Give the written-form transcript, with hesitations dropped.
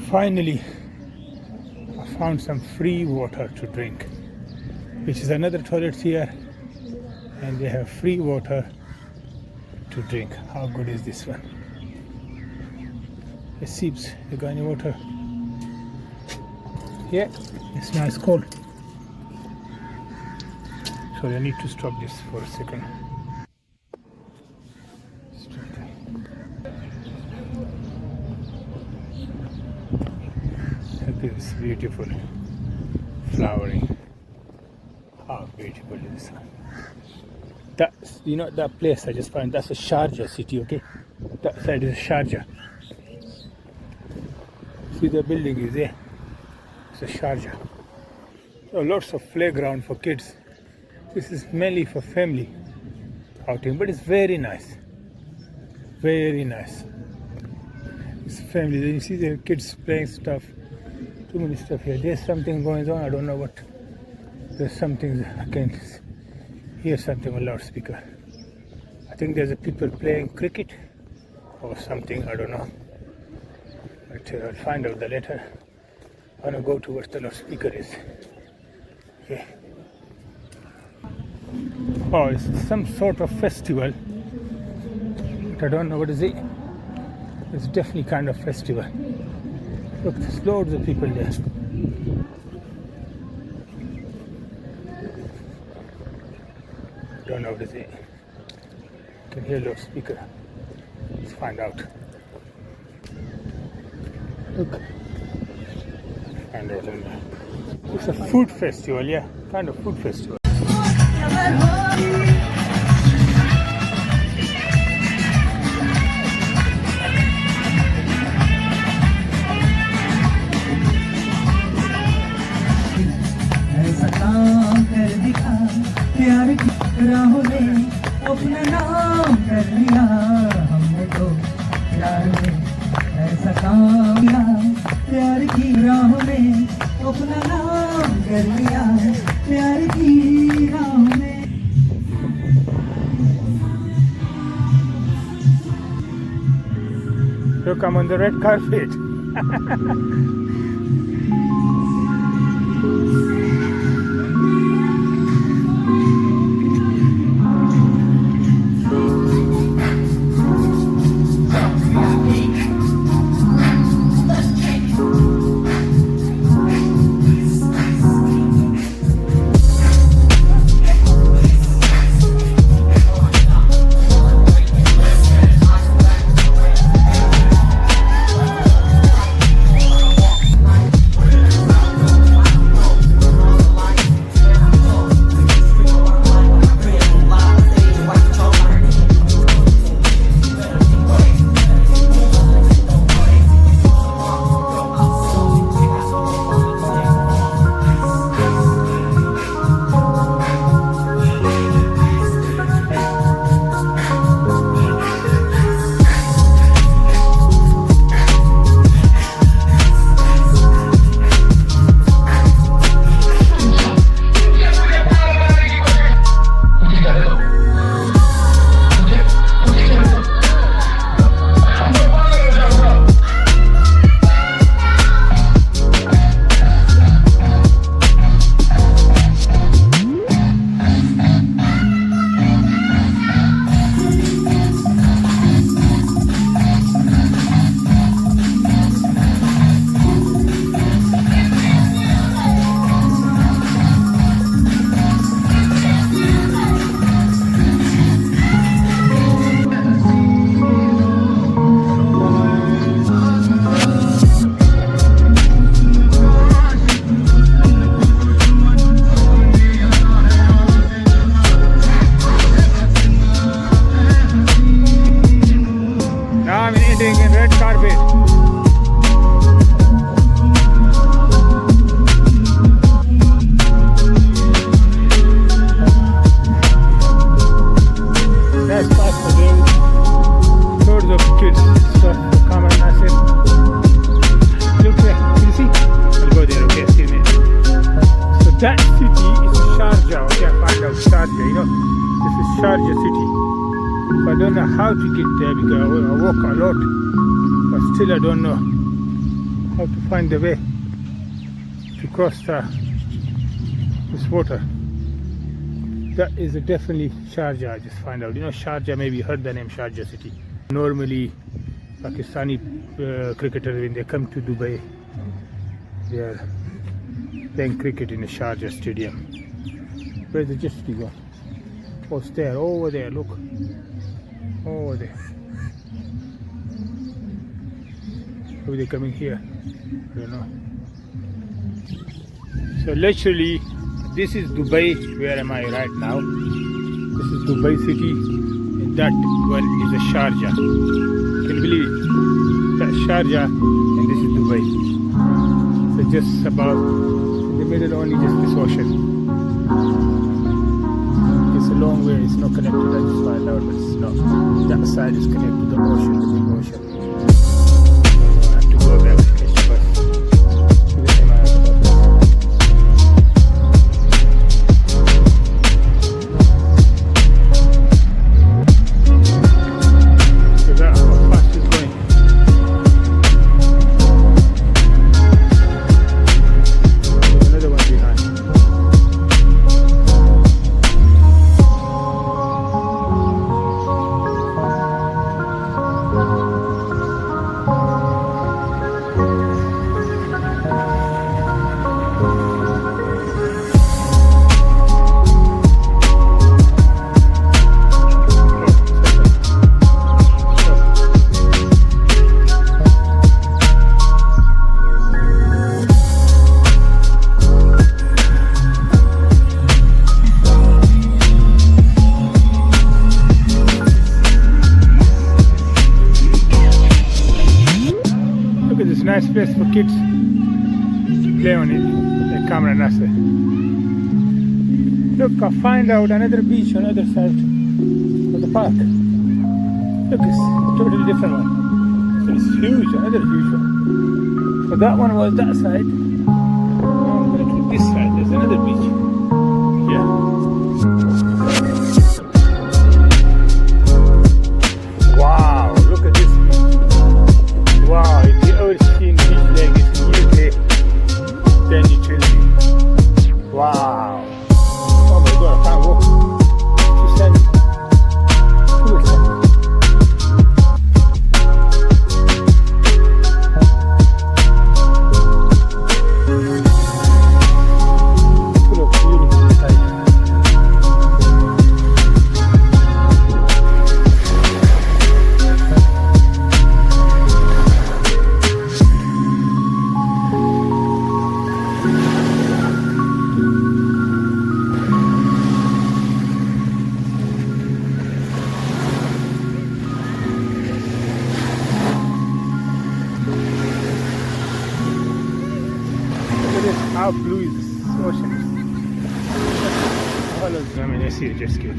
Finally, I found some free water to drink, which is another toilet here, and they have free water to drink. How good is this one? It seems you got any water? Yeah, it's nice cold. Sorry, I need to stop this for a second. Look at this beautiful flowering. How beautiful is this? That's, you know, that place I just found, that's a Sharjah city, okay? That side is Sharjah. See the building is there? It's a Sharjah. So lots of playground for kids. This is mainly for family outing, but it's very nice. Very nice. It's family. Then you see the kids playing stuff. Too many stuff here. There's something going on. I don't know what. There's something. I can hear something on loudspeaker. I think there's a people playing cricket or something. I don't know. But I'll find out the later. I want to go towards the loudspeaker is. Okay. Oh, it's some sort of festival. But I don't know what is it. It's definitely kind of festival. Look, there's loads of people there. Don't know what is it. You can hear loudspeaker. Let's find out. Look. Find out in there. It's a food festival, yeah. Kind of food festival. राहों में अपना नाम कर लिया हमने तो प्यार में ऐसा काम किया प्यार की राहों में अपना नाम कर लिया प्यार की राहों में Look, I'm on the red carpet. Sharjah city. So I don't know how to get there because I walk a lot, but still I don't know how to find the way to cross this water. That is definitely Sharjah. I just find out. You know, Sharjah, maybe you heard the name Sharjah city. Normally, Pakistani cricketers, when they come to Dubai, they are playing cricket in a Sharjah stadium. Where's the jet ski gone? Oh, it's there, over there, look. Over there. Maybe they're coming here. I don't know. So literally, this is Dubai. Where am I right now? This is Dubai city, and that one is a Sharjah. Can you believe it? That's Sharjah, and this is Dubai. So just about in the middle, only just this ocean. It's a long way. It's not connected. I just find out, but it's not. That side is connected to the ocean, the big ocean. I have to go back to catch the bus. To the MIS bus. Nice place for kids to play on it, like Kamran Nasser. Look, I find out another beach on the other side of the park. Look, it's a totally different one. It's huge, another huge one. So that one was that side. Now I'm going to this side. There's another beach. Yeah. Wow, look at this beach. Wow, if you ever seen beach like this in UK, then you tell me. Wow. Oh my god, I can't walk. Too sandy. Too sandy. Full of beautiful sights. How blue is this ocean? I mean, I see a jet ski.